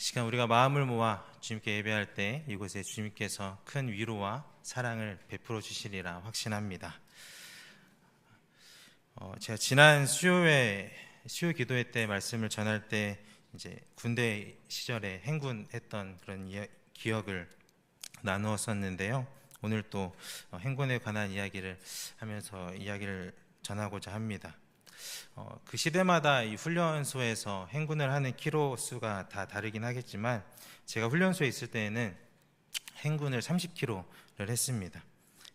시간 우리가 마음을 모아 주님께 예배할 때 이곳에 주님께서 큰 위로와 사랑을 베풀어 주시리라 확신합니다. 제가 지난 수요 기도회 때 말씀을 전할 때 이제 군대 시절에 행군했던 그런 기억을 나누었었는데요. 오늘 또 행군에 관한 이야기를 하면서 이야기를 전하고자 합니다. 그 시대마다 이 훈련소에서 행군을 하는 키로 수가 다 다르긴 하겠지만 제가 훈련소에 있을 때에는 행군을 30km를 했습니다.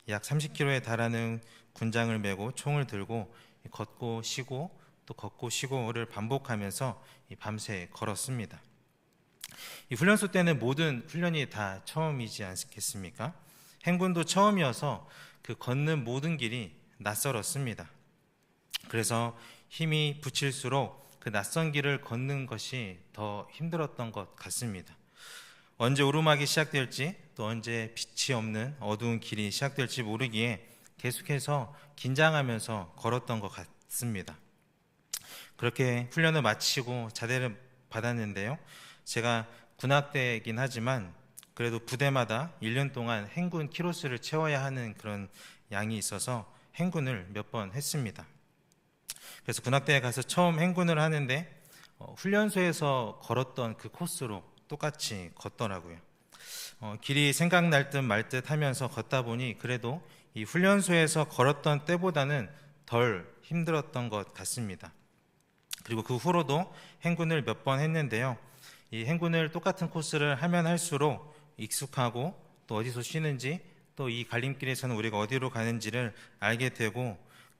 약 30km에 달하는 군장을 메고 총을 들고 걷고 쉬고 또 걷고 쉬고를 반복하면서 밤새 걸었습니다. 이 훈련소 때는 모든 훈련이 다 처음이지 않겠습니까? 행군도 처음이어서 그 걷는 모든 길이 낯설었습니다. 그래서 힘이 붙일수록 그 낯선 길을 걷는 것이 더 힘들었던 것 같습니다. 언제 오르막이 시작될지 또 언제 빛이 없는 어두운 길이 시작될지 모르기에 계속해서 긴장하면서 걸었던 것 같습니다. 그렇게 훈련을 마치고 자대를 받았는데요. 제가 군악대이긴 하지만 그래도 부대마다 1년 동안 행군 키로수를 채워야 하는 그런 양이 있어서 행군을 몇 번 했습니다. 그래서 군악대에 가서 처음 행군을 하는데 훈련소에서 걸었던 그 코스로 똑같이 걷더라고요. 길이 생각날 듯 말 듯 하면서 걷다 보니 그래도 이 훈련소에서 걸었던 때보다는 덜 힘들었던 것 같습니다. 그리고 그 후로도 행군을 몇 번 했는데요. 이 행군을 똑같은 코스를 하면 할수록 익숙하고 또 어디서 쉬는지 또 이 갈림길에서는 우리가 어디로 가는지를 알게 되고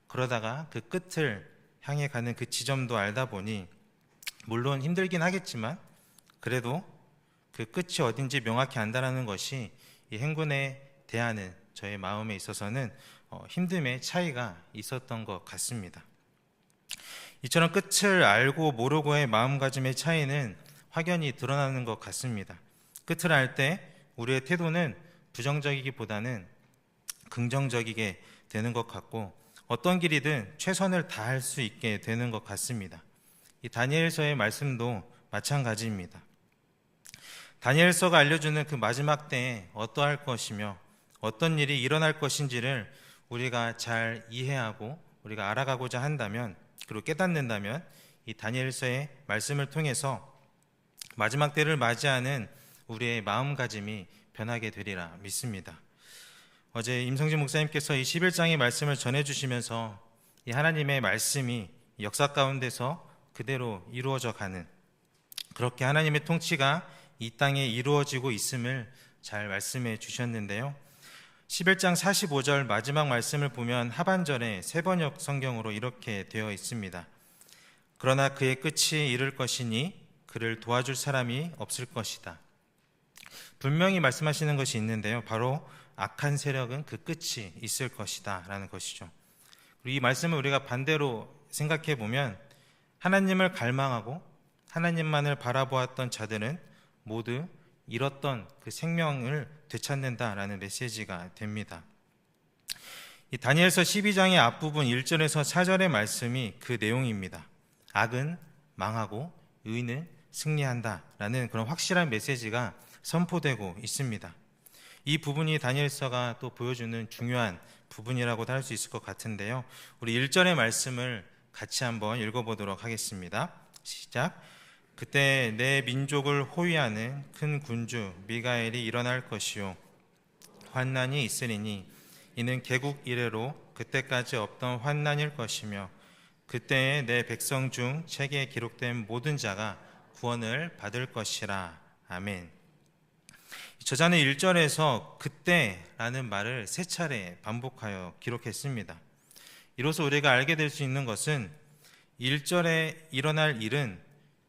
그러다가 그 끝을 향해 가는 그 지점도 알다 보니 물론 힘들긴 하겠지만 그래도 그 끝이 어딘지 명확히 안다라는 것이 이 행군에 대하는 저의 마음에 있어서는 힘듦의 차이가 있었던 것 같습니다. 이처럼 끝을 알고 모르고의 마음가짐의 차이는 확연히 드러나는 것 같습니다. 끝을 알 때 우리의 태도는 부정적이기보다는 긍정적이게 되는 것 같고 어떤 길이든 최선을 다할 수 있게 되는 것 같습니다. 이 다니엘서의 말씀도 마찬가지입니다. 다니엘서가 알려주는 그 마지막 때에 어떠할 것이며 어떤 일이 일어날 것인지를 우리가 잘 이해하고 우리가 알아가고자 한다면 그리고 깨닫는다면 이 다니엘서의 말씀을 통해서 마지막 때를 맞이하는 우리의 마음가짐이 변하게 되리라 믿습니다. 어제 임성진 목사님께서 이 11장의 말씀을 전해주시면서 이 하나님의 말씀이 역사 가운데서 그대로 이루어져 가는 그렇게 하나님의 통치가 이 땅에 이루어지고 있음을 잘 말씀해 주셨는데요. 11장 45절 마지막 말씀을 보면 하반절에 세번역 성경으로 이렇게 되어 있습니다. 그러나 그의 끝이 이를 것이니 그를 도와줄 사람이 없을 것이다. 분명히 말씀하시는 것이 있는데요. 바로 악한 세력은 그 끝이 있을 것이다 라는 것이죠. 그리고 이 말씀을 우리가 반대로 생각해 보면 하나님을 갈망하고 하나님만을 바라보았던 자들은 모두 잃었던 그 생명을 되찾는다라는 메시지가 됩니다. 이 다니엘서 12장의 앞부분 1절에서 4절의 말씀이 그 내용입니다. 악은 망하고 의는 승리한다라는 그런 확실한 메시지가 선포되고 있습니다. 이 부분이 다니엘서가 또 보여주는 중요한 부분이라고도 할 수 있을 것 같은데요. 우리 1절의 말씀을 같이 한번 읽어보도록 하겠습니다. 시작. 그때 내 민족을 호위하는 큰 군주 미가엘이 일어날 것이요 환난이 있으리니 이는 개국 이래로 그때까지 없던 환난일 것이며 그때에 내 백성 중 책에 기록된 모든 자가 구원을 받을 것이라. 아멘. 저자는 1절에서 그때라는 말을 3차례 반복하여 기록했습니다. 이로써 우리가 알게 될 수 있는 것은 1절에 일어날 일은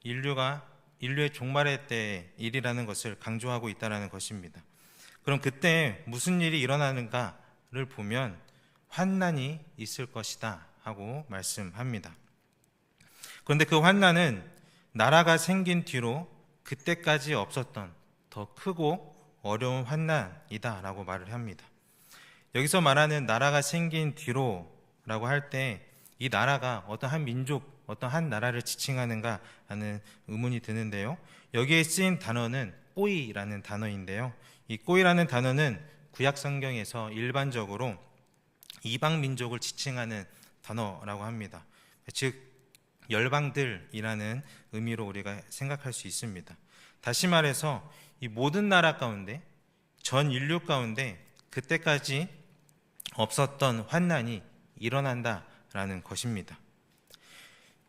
인류의 종말의 때의 일이라는 것을 강조하고 있다는 것입니다. 그럼 그때 무슨 일이 일어나는가를 보면 환난이 있을 것이다 하고 말씀합니다. 그런데 그 환난은 나라가 생긴 뒤로 그때까지 없었던 더 크고 어려운 환난이다 라고 말을 합니다. 여기서 말하는 나라가 생긴 뒤로 라고 할 때 이 나라가 어떤 한 민족, 어떤 한 나라를 지칭하는가 하는 의문이 드는데요. 여기에 쓰인 단어는 꼬이라는 단어인데요. 이 꼬이라는 단어는 구약 성경에서 일반적으로 이방 민족을 지칭하는 단어라고 합니다. 즉 열방들이라는 의미로 우리가 생각할 수 있습니다. 다시 말해서 이 모든 나라 가운데, 전 인류 가운데 그때까지 없었던 환난이 일어난다라는 것입니다.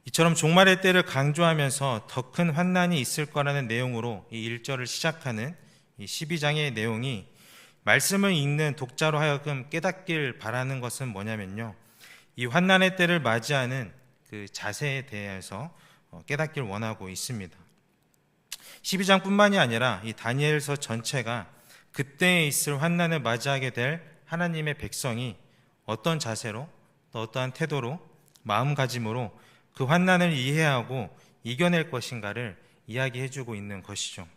이처럼 종말의 때를 강조하면서 더 큰 환난이 있을 거라는 내용으로 이 1절을 시작하는 이 12장의 내용이 말씀을 읽는 독자로 하여금 깨닫길 바라는 것은 뭐냐면요, 이 환난의 때를 맞이하는 그 자세에 대해서 깨닫길 원하고 있습니다. 12장뿐만이 아니라 이 다니엘서 전체가 그때에 있을 환난을 맞이하게 될 하나님의 백성이 어떤 자세로, 또 어떠한 태도로, 마음가짐으로 그 환난을 이해하고 이겨낼 것인가를 이야기해주고 있는 것이죠.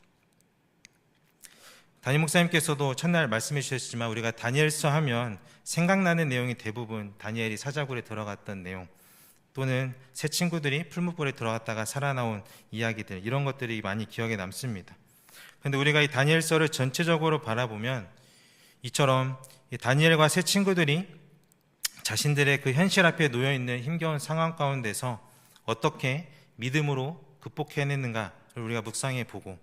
담임 목사님께서도 첫날 말씀해 주셨지만 우리가 다니엘서 하면 생각나는 내용이 대부분 다니엘이 사자굴에 들어갔던 내용, 또는 새 친구들이 풀무불에 들어갔다가 살아나온 이야기들, 이런 것들이 많이 기억에 남습니다. 그런데 우리가 이 다니엘서를 전체적으로 바라보면 이처럼 이 다니엘과 새 친구들이 자신들의 그 현실 앞에 놓여있는 힘겨운 상황 가운데서 어떻게 믿음으로 극복해냈는가를 우리가 묵상해 보고,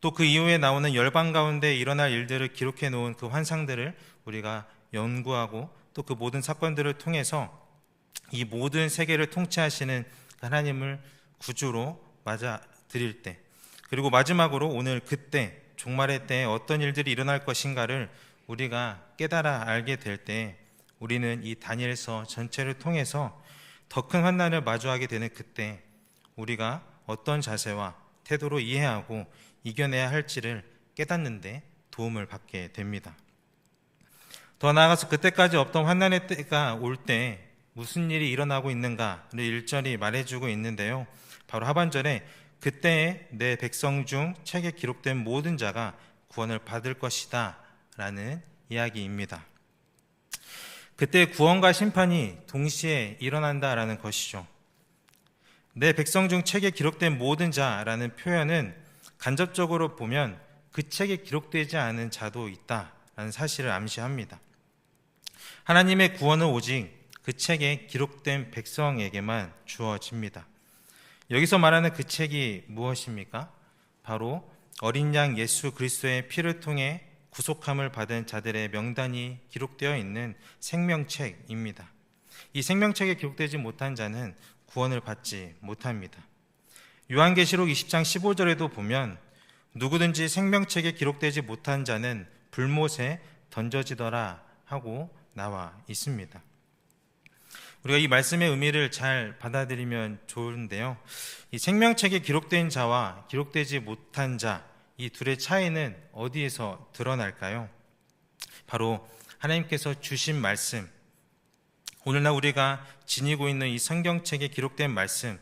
또 그 이후에 나오는 열방 가운데 일어날 일들을 기록해 놓은 그 환상들을 우리가 연구하고, 또 그 모든 사건들을 통해서 이 모든 세계를 통치하시는 하나님을 구주로 맞아들일 때, 그리고 마지막으로 오늘 그때 종말의 때에 어떤 일들이 일어날 것인가를 우리가 깨달아 알게 될 때, 우리는 이 다니엘서 전체를 통해서 더 큰 환난을 마주하게 되는 그때 우리가 어떤 자세와 태도로 이해하고 이겨내야 할지를 깨닫는 데 도움을 받게 됩니다. 더 나아가서 그때까지 없던 환난의 때가 올 때 무슨 일이 일어나고 있는가를 1절이 말해주고 있는데요. 바로 하반절에 그때에 내 백성 중 책에 기록된 모든 자가 구원을 받을 것이다 라는 이야기입니다. 그때 구원과 심판이 동시에 일어난다라는 것이죠. 내 백성 중 책에 기록된 모든 자라는 표현은 간접적으로 보면 그 책에 기록되지 않은 자도 있다라는 사실을 암시합니다. 하나님의 구원은 오직 그 책에 기록된 백성에게만 주어집니다. 여기서 말하는 그 책이 무엇입니까? 바로 어린 양 예수 그리스도의 피를 통해 구속함을 받은 자들의 명단이 기록되어 있는 생명책입니다. 이 생명책에 기록되지 못한 자는 구원을 받지 못합니다. 요한계시록 20장 15절에도 보면 누구든지 생명책에 기록되지 못한 자는 불못에 던져지더라 하고 나와 있습니다. 우리가 이 말씀의 의미를 잘 받아들이면 좋은데요, 이 생명책에 기록된 자와 기록되지 못한 자, 이 둘의 차이는 어디에서 드러날까요? 바로 하나님께서 주신 말씀, 오늘날 우리가 지니고 있는 이 성경책에 기록된 말씀,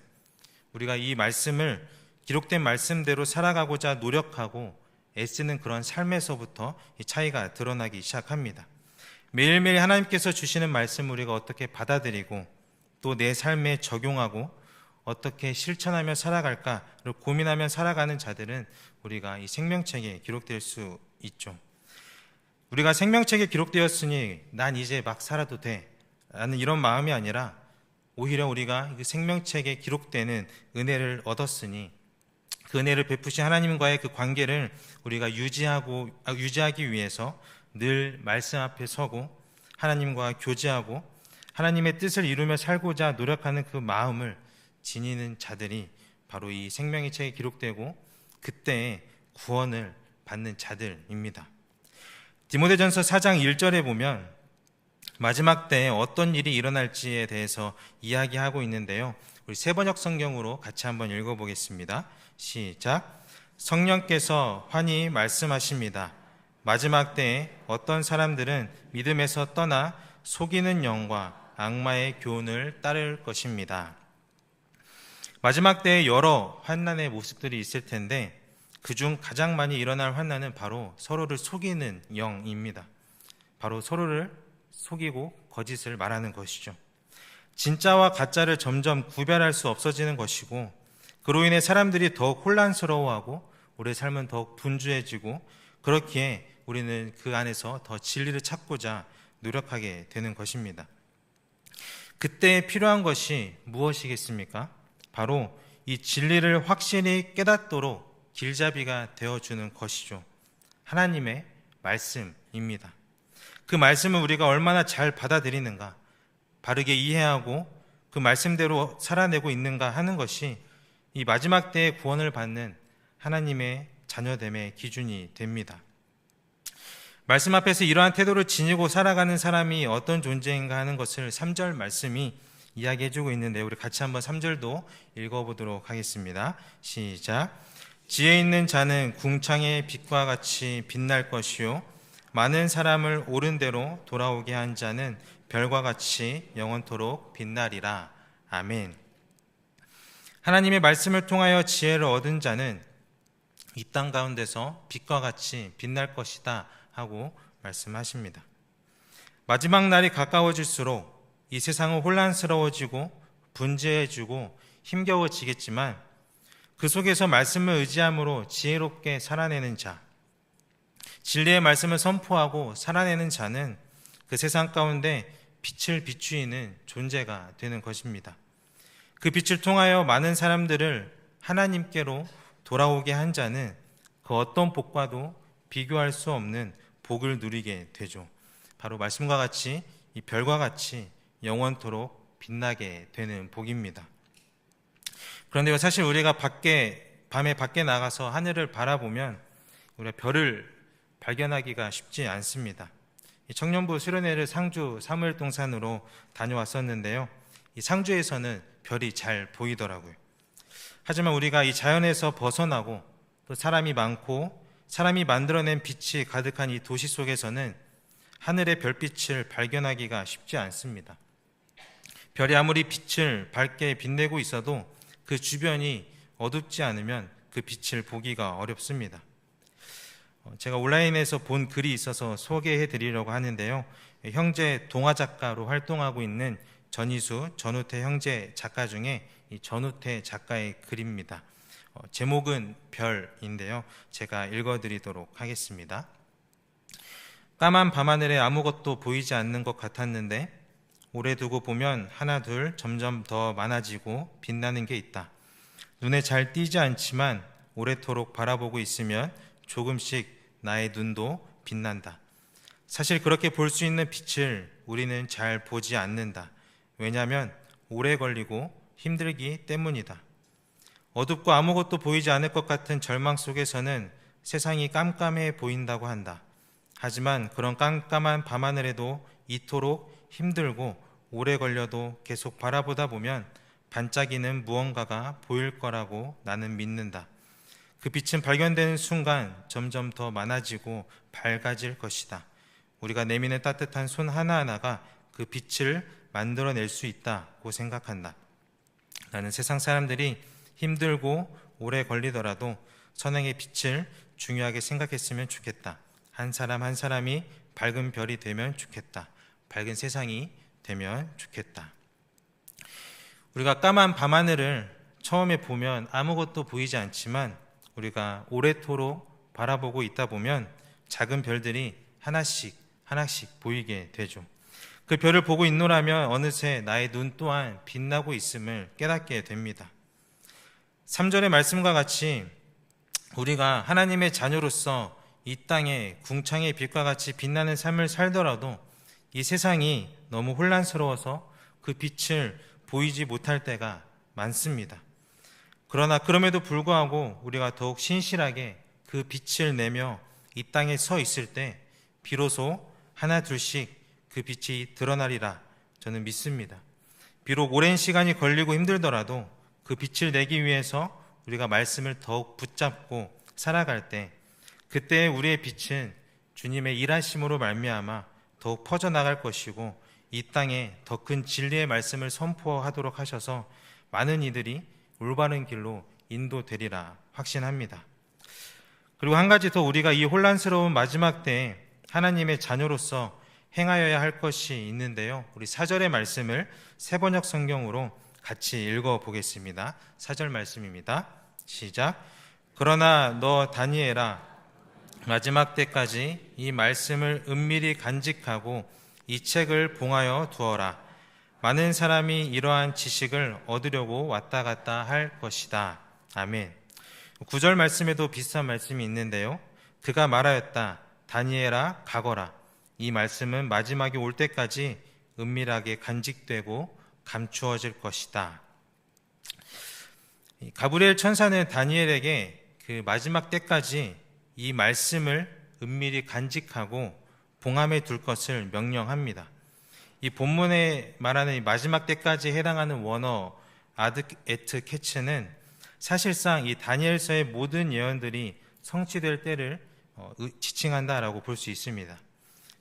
우리가 이 말씀을 기록된 말씀대로 살아가고자 노력하고 애쓰는 그런 삶에서부터 이 차이가 드러나기 시작합니다. 매일매일 하나님께서 주시는 말씀을 우리가 어떻게 받아들이고 또 내 삶에 적용하고 어떻게 실천하며 살아갈까를 고민하며 살아가는 자들은 우리가 이 생명책에 기록될 수 있죠. 우리가 생명책에 기록되었으니 난 이제 막 살아도 돼 라는 이런 마음이 아니라, 오히려 우리가 그 생명책에 기록되는 은혜를 얻었으니 그 은혜를 베푸신 하나님과의 그 관계를 우리가 유지하기 위해서 늘 말씀 앞에 서고 하나님과 교제하고 하나님의 뜻을 이루며 살고자 노력하는 그 마음을 지니는 자들이 바로 이 생명의 책에 기록되고 그때의 구원을 받는 자들입니다. 디모데전서 4장 1절에 보면 마지막 때에 어떤 일이 일어날지에 대해서 이야기하고 있는데요, 우리 세번역 성경으로 같이 한번 읽어보겠습니다. 시작. 성령께서 환히 말씀하십니다. 마지막 때에 어떤 사람들은 믿음에서 떠나 속이는 영과 악마의 교훈을 따를 것입니다. 마지막 때에 여러 환난의 모습들이 있을 텐데 그중 가장 많이 일어날 환난은 바로 서로를 속이는 영입니다. 바로 서로를 속이고 거짓을 말하는 것이죠. 진짜와 가짜를 점점 구별할 수 없어지는 것이고, 그로 인해 사람들이 더욱 혼란스러워하고 우리의 삶은 더욱 분주해지고, 그렇기에 우리는 그 안에서 더 진리를 찾고자 노력하게 되는 것입니다. 그때 필요한 것이 무엇이겠습니까? 바로 이 진리를 확실히 깨닫도록 길잡이가 되어주는 것이죠. 하나님의 말씀입니다. 그 말씀을 우리가 얼마나 잘 받아들이는가, 바르게 이해하고 그 말씀대로 살아내고 있는가 하는 것이 이 마지막 때의 구원을 받는 하나님의 자녀됨의 기준이 됩니다. 말씀 앞에서 이러한 태도를 지니고 살아가는 사람이 어떤 존재인가 하는 것을 3절 말씀이 이야기해주고 있는데, 우리 같이 한번 3절도 읽어보도록 하겠습니다. 시작. 지혜 있는 자는 궁창의 빛과 같이 빛날 것이요, 많은 사람을 옳은 대로 돌아오게 한 자는 별과 같이 영원토록 빛나리라. 아멘. 하나님의 말씀을 통하여 지혜를 얻은 자는 이 땅 가운데서 빛과 같이 빛날 것이다 하고 말씀하십니다. 마지막 날이 가까워질수록 이 세상은 혼란스러워지고 분주해지고 힘겨워지겠지만, 그 속에서 말씀을 의지함으로 지혜롭게 살아내는 자, 진리의 말씀을 선포하고 살아내는 자는 그 세상 가운데 빛을 비추이는 존재가 되는 것입니다. 그 빛을 통하여 많은 사람들을 하나님께로 돌아오게 한 자는 그 어떤 복과도 비교할 수 없는 복을 누리게 되죠. 바로 말씀과 같이 이 별과 같이 영원토록 빛나게 되는 복입니다. 그런데 사실 우리가 밤에 밖에 나가서 하늘을 바라보면 우리가 별을 발견하기가 쉽지 않습니다. 청년부 수련회를 상주 사무엘동산으로 다녀왔었는데요. 이 상주에서는 별이 잘 보이더라고요. 하지만 우리가 이 자연에서 벗어나고 또 사람이 많고 사람이 만들어낸 빛이 가득한 이 도시 속에서는 하늘의 별빛을 발견하기가 쉽지 않습니다. 별이 아무리 빛을 밝게 빛내고 있어도 그 주변이 어둡지 않으면 그 빛을 보기가 어렵습니다. 제가 온라인에서 본 글이 있어서 소개해 드리려고 하는데요. 형제 동화작가로 활동하고 있는 전희수, 전우태 형제 작가 중에 이 전우태 작가의 글입니다. 제목은 별인데요. 제가 읽어드리도록 하겠습니다. 까만 밤하늘에 아무것도 보이지 않는 것 같았는데 오래 두고 보면 하나 둘 점점 더 많아지고 빛나는 게 있다. 눈에 잘 띄지 않지만 오래도록 바라보고 있으면 조금씩 나의 눈도 빛난다. 사실 그렇게 볼 수 있는 빛을 우리는 잘 보지 않는다. 왜냐하면 오래 걸리고 힘들기 때문이다. 어둡고 아무것도 보이지 않을 것 같은 절망 속에서는 세상이 깜깜해 보인다고 한다. 하지만 그런 깜깜한 밤하늘에도 이토록 힘들고 오래 걸려도 계속 바라보다 보면 반짝이는 무언가가 보일 거라고 나는 믿는다. 그 빛은 발견되는 순간 점점 더 많아지고 밝아질 것이다. 우리가 내미는 따뜻한 손 하나하나가 그 빛을 만들어낼 수 있다고 생각한다. 나는 세상 사람들이 힘들고 오래 걸리더라도 선행의 빛을 중요하게 생각했으면 좋겠다. 한 사람 한 사람이 밝은 별이 되면 좋겠다. 밝은 세상이 되면 좋겠다. 우리가 까만 밤하늘을 처음에 보면 아무것도 보이지 않지만 우리가 오래도록 바라보고 있다 보면 작은 별들이 하나씩 하나씩 보이게 되죠. 그 별을 보고 있노라면 어느새 나의 눈 또한 빛나고 있음을 깨닫게 됩니다. 3절의 말씀과 같이 우리가 하나님의 자녀로서 이 땅에 궁창의 빛과 같이 빛나는 삶을 살더라도 이 세상이 너무 혼란스러워서 그 빛을 보이지 못할 때가 많습니다. 그러나 그럼에도 불구하고 우리가 더욱 신실하게 그 빛을 내며 이 땅에 서 있을 때 비로소 하나 둘씩 그 빛이 드러나리라 저는 믿습니다. 비록 오랜 시간이 걸리고 힘들더라도 그 빛을 내기 위해서 우리가 말씀을 더욱 붙잡고 살아갈 때 그때 우리의 빛은 주님의 일하심으로 말미암아 더욱 퍼져나갈 것이고 이 땅에 더 큰 진리의 말씀을 선포하도록 하셔서 많은 이들이 올바른 길로 인도되리라 확신합니다. 그리고 한 가지 더, 우리가 이 혼란스러운 마지막 때에 하나님의 자녀로서 행하여야 할 것이 있는데요. 우리 4절의 말씀을 새번역 성경으로 같이 읽어보겠습니다. 4절 말씀입니다. 시작. 그러나 너 다니엘아, 마지막 때까지 이 말씀을 은밀히 간직하고 이 책을 봉하여 두어라. 많은 사람이 이러한 지식을 얻으려고 왔다 갔다 할 것이다. 아멘. 9절 말씀에도 비슷한 말씀이 있는데요. 그가 말하였다. 다니엘아, 가거라. 이 말씀은 마지막이 올 때까지 은밀하게 간직되고 감추어질 것이다. 가브리엘 천사는 다니엘에게 그 마지막 때까지 이 말씀을 은밀히 간직하고 봉함에 둘 것을 명령합니다. 이 본문에 말하는 이 마지막 때까지 해당하는 원어 아드 에트 캐츠는 사실상 이 다니엘서의 모든 예언들이 성취될 때를 지칭한다라고 볼 수 있습니다.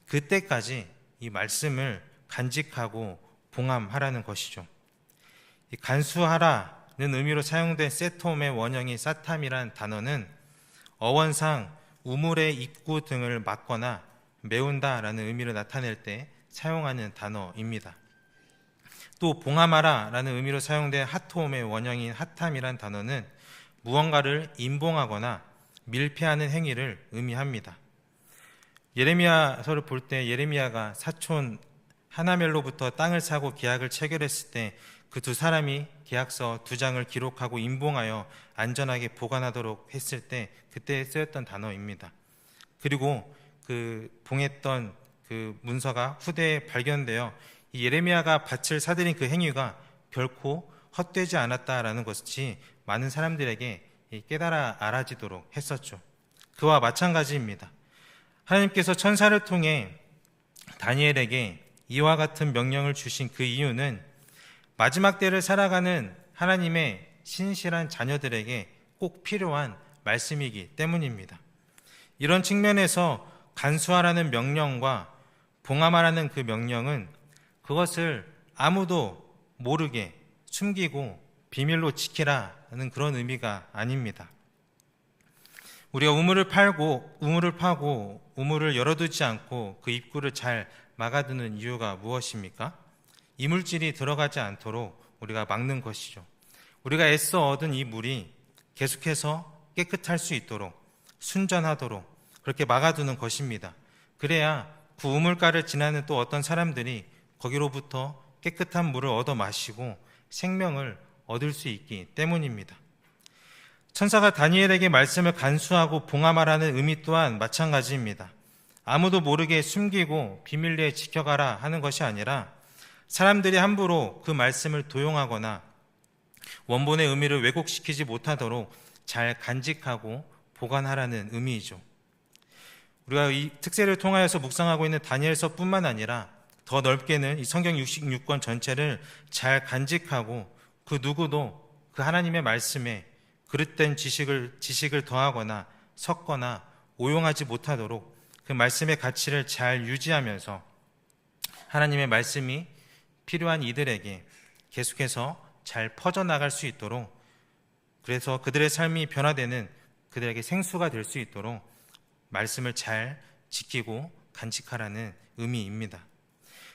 그때까지 이 말씀을 간직하고 봉함하라는 것이죠. 이 간수하라는 의미로 사용된 세톰의 원형인 사탐이란 단어는 어원상 우물의 입구 등을 막거나 메운다라는 의미를 나타낼 때 사용하는 단어입니다. 또 봉함하라라는 의미로 사용된 하톰의 원형인 하탐이란 단어는 무언가를 임봉하거나 밀폐하는 행위를 의미합니다. 예레미야서를 볼 때 예레미야가 사촌 하나멜로부터 땅을 사고 계약을 체결했을 때 그 두 사람이 계약서 2장을 기록하고 임봉하여 안전하게 보관하도록 했을 때 그때 쓰였던 단어입니다. 그리고 그 봉했던 그 문서가 후대에 발견되어 이 예레미야가 밭을 사들인 그 행위가 결코 헛되지 않았다라는 것이 많은 사람들에게 깨달아 알아지도록 했었죠. 그와 마찬가지입니다. 하나님께서 천사를 통해 다니엘에게 이와 같은 명령을 주신 그 이유는 마지막 때를 살아가는 하나님의 신실한 자녀들에게 꼭 필요한 말씀이기 때문입니다. 이런 측면에서 간수하라는 명령과 봉함하라는 그 명령은 그것을 아무도 모르게 숨기고 비밀로 지키라는 그런 의미가 아닙니다. 우리가 우물을 파고 우물을 열어두지 않고 그 입구를 잘 막아두는 이유가 무엇입니까? 이물질이 들어가지 않도록 우리가 막는 것이죠. 우리가 애써 얻은 이 물이 계속해서 깨끗할 수 있도록 순전하도록 그렇게 막아두는 것입니다. 그래야 그 우물가를 지나는 또 어떤 사람들이 거기로부터 깨끗한 물을 얻어 마시고 생명을 얻을 수 있기 때문입니다. 천사가 다니엘에게 말씀을 간수하고 봉함하라는 의미 또한 마찬가지입니다. 아무도 모르게 숨기고 비밀리에 지켜가라 하는 것이 아니라 사람들이 함부로 그 말씀을 도용하거나 원본의 의미를 왜곡시키지 못하도록 잘 간직하고 보관하라는 의미이죠. 우리가 이 특세를 통하여서 묵상하고 있는 다니엘서뿐만 아니라 더 넓게는 이 성경 66권 전체를 잘 간직하고 그 누구도 그 하나님의 말씀에 그릇된 지식을 더하거나 섞거나 오용하지 못하도록 그 말씀의 가치를 잘 유지하면서 하나님의 말씀이 필요한 이들에게 계속해서 잘 퍼져나갈 수 있도록, 그래서 그들의 삶이 변화되는 그들에게 생수가 될 수 있도록 말씀을 잘 지키고 간직하라는 의미입니다.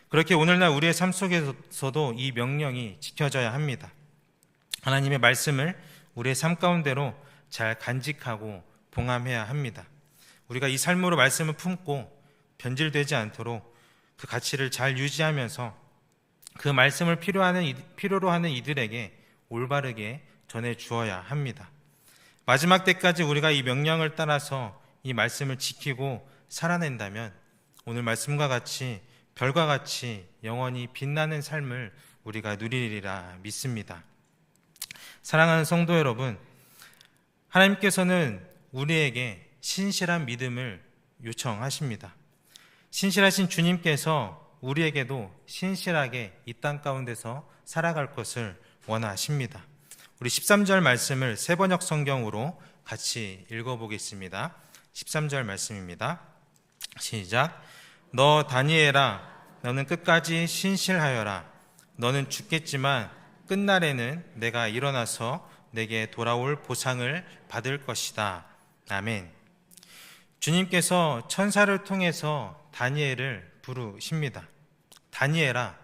그렇게 오늘날 우리의 삶 속에서도 이 명령이 지켜져야 합니다. 하나님의 말씀을 우리의 삶 가운데로 잘 간직하고 봉함해야 합니다. 우리가 이 삶으로 말씀을 품고 변질되지 않도록 그 가치를 잘 유지하면서 그 말씀을 필요로 하는 이들에게 올바르게 전해 주어야 합니다. 마지막 때까지 우리가 이 명령을 따라서 이 말씀을 지키고 살아낸다면 오늘 말씀과 같이 별과 같이 영원히 빛나는 삶을 우리가 누리리라 믿습니다. 사랑하는 성도 여러분, 하나님께서는 우리에게 신실한 믿음을 요청하십니다. 신실하신 주님께서 우리에게도 신실하게 이 땅 가운데서 살아갈 것을 원하십니다. 우리 13절 말씀을 새번역 성경으로 같이 읽어보겠습니다. 13절 말씀입니다. 시작. 너 다니엘아, 너는 끝까지 신실하여라. 너는 죽겠지만 끝날에는 내가 일어나서 내게 돌아올 보상을 받을 것이다. 아멘. 주님께서 천사를 통해서 다니엘을 부르십니다. 다니엘아,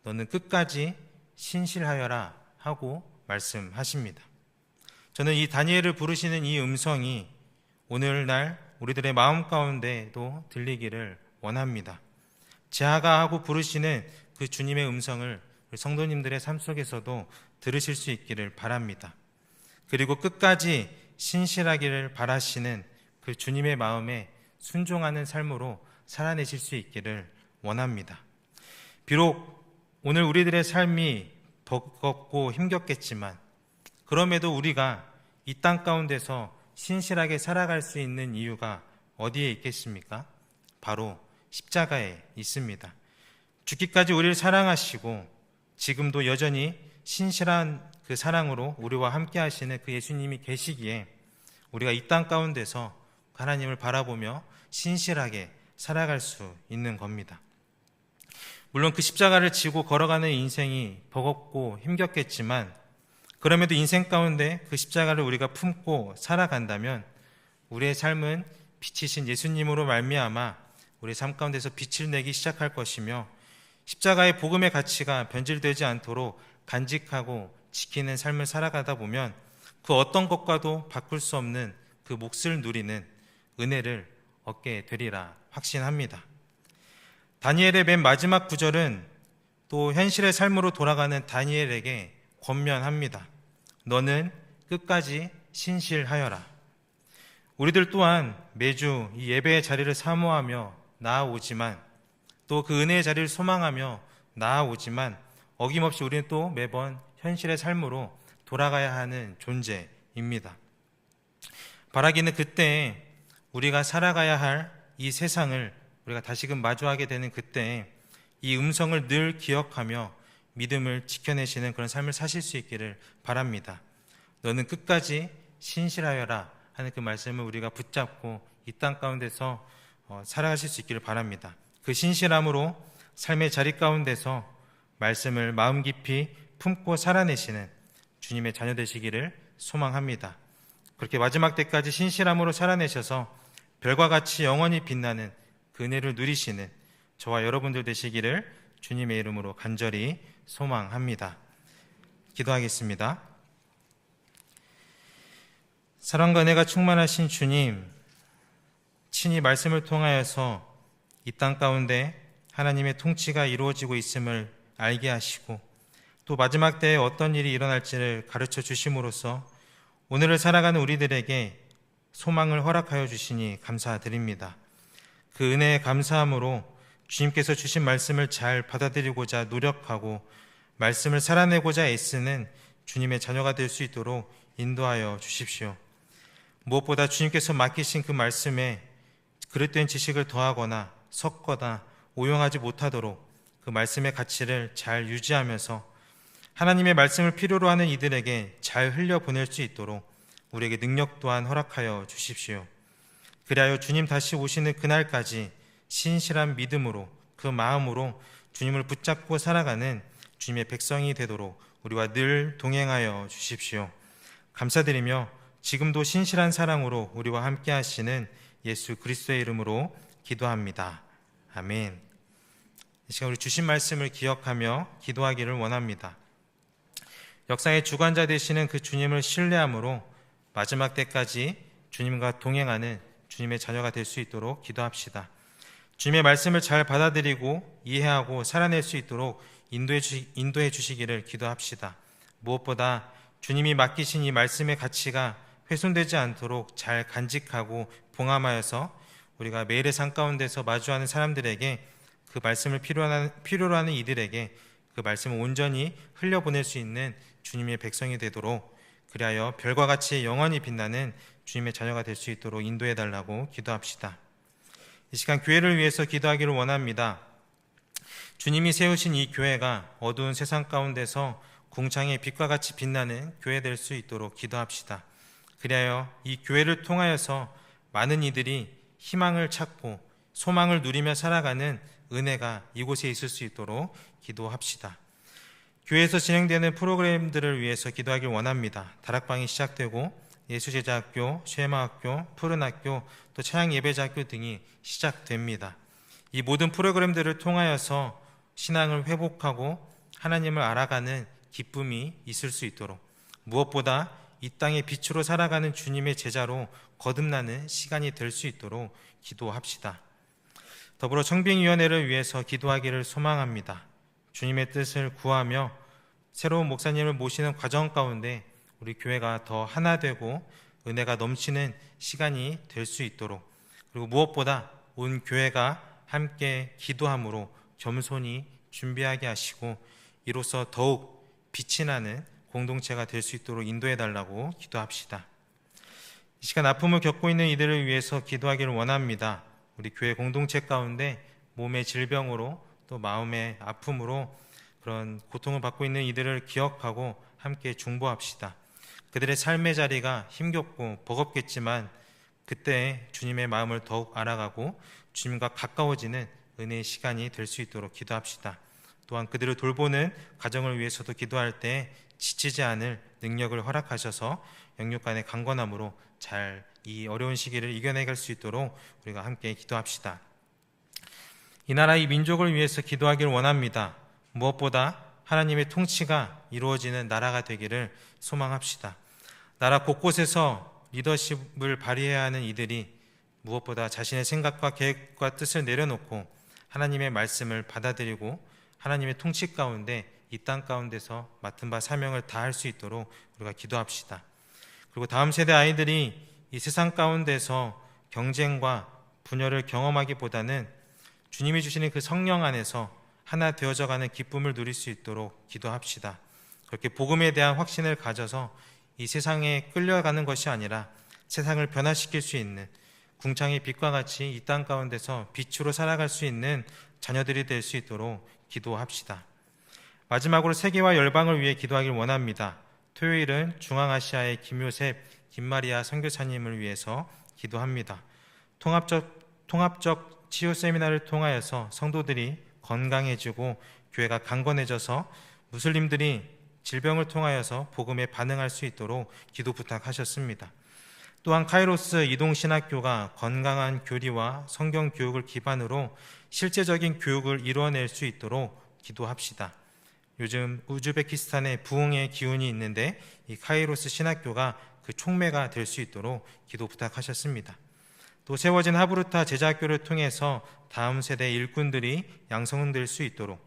너는 끝까지 신실하여라 하고 말씀하십니다. 저는 이 다니엘을 부르시는 이 음성이 오늘날 우리들의 마음 가운데도 들리기를 원합니다. 제아가 하고 부르시는 그 주님의 음성을 우리 성도님들의 삶 속에서도 들으실 수 있기를 바랍니다. 그리고 끝까지 신실하기를 바라시는 그 주님의 마음에 순종하는 삶으로 살아내실 수 있기를 원합니다. 비록 오늘 우리들의 삶이 버겁고 힘겹겠지만 그럼에도 우리가 이 땅 가운데서 신실하게 살아갈 수 있는 이유가 어디에 있겠습니까? 바로 십자가에 있습니다. 죽기까지 우리를 사랑하시고 지금도 여전히 신실한 그 사랑으로 우리와 함께 하시는 그 예수님이 계시기에 우리가 이 땅 가운데서 하나님을 바라보며 신실하게 살아갈 수 있는 겁니다. 물론 그 십자가를 지고 걸어가는 인생이 버겁고 힘겹겠지만 그럼에도 인생 가운데 그 십자가를 우리가 품고 살아간다면 우리의 삶은 빛이신 예수님으로 말미암아 우리의 삶 가운데서 빛을 내기 시작할 것이며 십자가의 복음의 가치가 변질되지 않도록 간직하고 지키는 삶을 살아가다 보면 그 어떤 것과도 바꿀 수 없는 그 몫을 누리는 은혜를 얻게 되리라 확신합니다. 다니엘의 맨 마지막 구절은 또 현실의 삶으로 돌아가는 다니엘에게 권면합니다. 너는 끝까지 신실하여라. 우리들 또한 매주 이 예배의 자리를 사모하며 나아오지만 또 그 은혜의 자리를 소망하며 나아오지만 어김없이 우리는 또 매번 현실의 삶으로 돌아가야 하는 존재입니다. 바라기는 그때 우리가 살아가야 할 이 세상을 우리가 다시금 마주하게 되는 그때 이 음성을 늘 기억하며 믿음을 지켜내시는 그런 삶을 사실 수 있기를 바랍니다. 너는 끝까지 신실하여라 하는 그 말씀을 우리가 붙잡고 이 땅 가운데서 살아가실 수 있기를 바랍니다. 그 신실함으로 삶의 자리 가운데서 말씀을 마음 깊이 품고 살아내시는 주님의 자녀 되시기를 소망합니다. 그렇게 마지막 때까지 신실함으로 살아내셔서 별과 같이 영원히 빛나는 그 은혜를 누리시는 저와 여러분들 되시기를 주님의 이름으로 간절히 소망합니다. 기도하겠습니다. 사랑과 은혜가 충만하신 주님, 친히 말씀을 통하여서 이 땅 가운데 하나님의 통치가 이루어지고 있음을 알게 하시고 또 마지막 때에 어떤 일이 일어날지를 가르쳐 주심으로써 오늘을 살아가는 우리들에게 소망을 허락하여 주시니 감사드립니다. 그 은혜에 감사함으로 주님께서 주신 말씀을 잘 받아들이고자 노력하고 말씀을 살아내고자 애쓰는 주님의 자녀가 될 수 있도록 인도하여 주십시오. 무엇보다 주님께서 맡기신 그 말씀에 그릇된 지식을 더하거나 섞거나 오용하지 못하도록 그 말씀의 가치를 잘 유지하면서 하나님의 말씀을 필요로 하는 이들에게 잘 흘려보낼 수 있도록 우리에게 능력 또한 허락하여 주십시오. 그리하여 주님 다시 오시는 그날까지 신실한 믿음으로 그 마음으로 주님을 붙잡고 살아가는 주님의 백성이 되도록 우리와 늘 동행하여 주십시오. 감사드리며 지금도 신실한 사랑으로 우리와 함께 하시는 예수 그리스도의 이름으로 기도합니다. 아멘. 이 시간 우리 주신 말씀을 기억하며 기도하기를 원합니다. 역사의 주관자 되시는 그 주님을 신뢰함으로 마지막 때까지 주님과 동행하는 주님의 자녀가 될 수 있도록 기도합시다. 주님의 말씀을 잘 받아들이고 이해하고 살아낼 수 있도록 인도해 주시기를 기도합시다. 무엇보다 주님이 맡기신 이 말씀의 가치가 훼손되지 않도록 잘 간직하고 봉함하여서 우리가 매일의 삶 가운데서 마주하는 사람들에게 그 말씀을 필요로 하는 이들에게 그 말씀을 온전히 흘려보낼 수 있는 주님의 백성이 되도록 그리하여 별과 같이 영원히 빛나는 주님의 자녀가 될 수 있도록 인도해달라고 기도합시다. 이 시간 교회를 위해서 기도하기를 원합니다. 주님이 세우신 이 교회가 어두운 세상 가운데서 궁창의 빛과 같이 빛나는 교회 될 수 있도록 기도합시다. 그리하여 이 교회를 통하여서 많은 이들이 희망을 찾고 소망을 누리며 살아가는 은혜가 이곳에 있을 수 있도록 기도합시다. 교회에서 진행되는 프로그램들을 위해서 기도하길 원합니다. 다락방이 시작되고 예수제자학교, 쉐마학교, 푸른학교, 또 찬양예배자학교 등이 시작됩니다. 이 모든 프로그램들을 통하여서 신앙을 회복하고 하나님을 알아가는 기쁨이 있을 수 있도록, 무엇보다 이 땅의 빛으로 살아가는 주님의 제자로 거듭나는 시간이 될 수 있도록 기도합시다. 더불어 청빙위원회를 위해서 기도하기를 소망합니다. 주님의 뜻을 구하며 새로운 목사님을 모시는 과정 가운데 우리 교회가 더 하나 되고 은혜가 넘치는 시간이 될 수 있도록, 그리고 무엇보다 온 교회가 함께 기도함으로 겸손히 준비하게 하시고 이로써 더욱 빛이 나는 공동체가 될 수 있도록 인도해 달라고 기도합시다. 이 시간 아픔을 겪고 있는 이들을 위해서 기도하기를 원합니다. 우리 교회 공동체 가운데 몸의 질병으로 또 마음의 아픔으로 그런 고통을 받고 있는 이들을 기억하고 함께 중보합시다. 그들의 삶의 자리가 힘겹고 버겁겠지만 그때 주님의 마음을 더욱 알아가고 주님과 가까워지는 은혜의 시간이 될 수 있도록 기도합시다. 또한 그들을 돌보는 가정을 위해서도 기도할 때 지치지 않을 능력을 허락하셔서 영육 간의 강건함으로 잘 이 어려운 시기를 이겨내갈 수 있도록 우리가 함께 기도합시다. 이 나라 이 민족을 위해서 기도하기를 원합니다. 무엇보다 하나님의 통치가 이루어지는 나라가 되기를 소망합시다. 나라 곳곳에서 리더십을 발휘해야 하는 이들이 무엇보다 자신의 생각과 계획과 뜻을 내려놓고 하나님의 말씀을 받아들이고 하나님의 통치 가운데 이 땅 가운데서 맡은 바 사명을 다할 수 있도록 우리가 기도합시다. 그리고 다음 세대 아이들이 이 세상 가운데서 경쟁과 분열을 경험하기보다는 주님이 주시는 그 성령 안에서 하나 되어져가는 기쁨을 누릴 수 있도록 기도합시다. 그렇게 복음에 대한 확신을 가져서 이 세상에 끌려가는 것이 아니라 세상을 변화시킬 수 있는 궁창의 빛과 같이 이 땅 가운데서 빛으로 살아갈 수 있는 자녀들이 될 수 있도록 기도합시다. 마지막으로 세계와 열방을 위해 기도하길 원합니다. 토요일은 중앙아시아의 김요셉, 김마리아 선교사님을 위해서 기도합니다. 통합적 치유 세미나를 통하여서 성도들이 건강해지고 교회가 강건해져서 무슬림들이 질병을 통하여서 복음에 반응할 수 있도록 기도 부탁하셨습니다. 또한 카이로스 이동신학교가 건강한 교리와 성경 교육을 기반으로 실제적인 교육을 이루어낼 수 있도록 기도합시다. 요즘 우즈베키스탄에 부흥의 기운이 있는데 이 카이로스 신학교가 그 촉매가 될 수 있도록 기도 부탁하셨습니다. 또 세워진 하브루타 제자학교를 통해서 다음 세대 일꾼들이 양성될 수 있도록,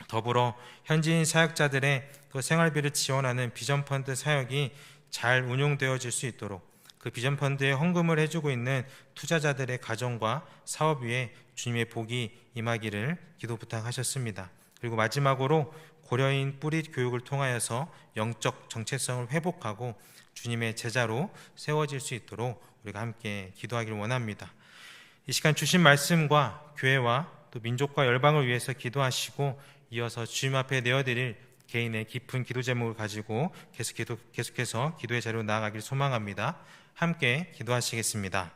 더불어 현지인 사역자들의 그 생활비를 지원하는 비전펀드 사역이 잘 운용되어질 수 있도록 그 비전펀드에 헌금을 해주고 있는 투자자들의 가정과 사업 위에 주님의 복이 임하기를 기도 부탁하셨습니다. 그리고 마지막으로 고려인 뿌리 교육을 통하여서 영적 정체성을 회복하고 주님의 제자로 세워질 수 있도록 우리가 함께 기도하기를 원합니다. 이 시간 주신 말씀과 교회와 또 민족과 열방을 위해서 기도하시고 이어서 주님 앞에 내어드릴 개인의 깊은 기도 제목을 가지고 계속해서 기도의 자리로 나아가기를 소망합니다. 함께 기도하시겠습니다.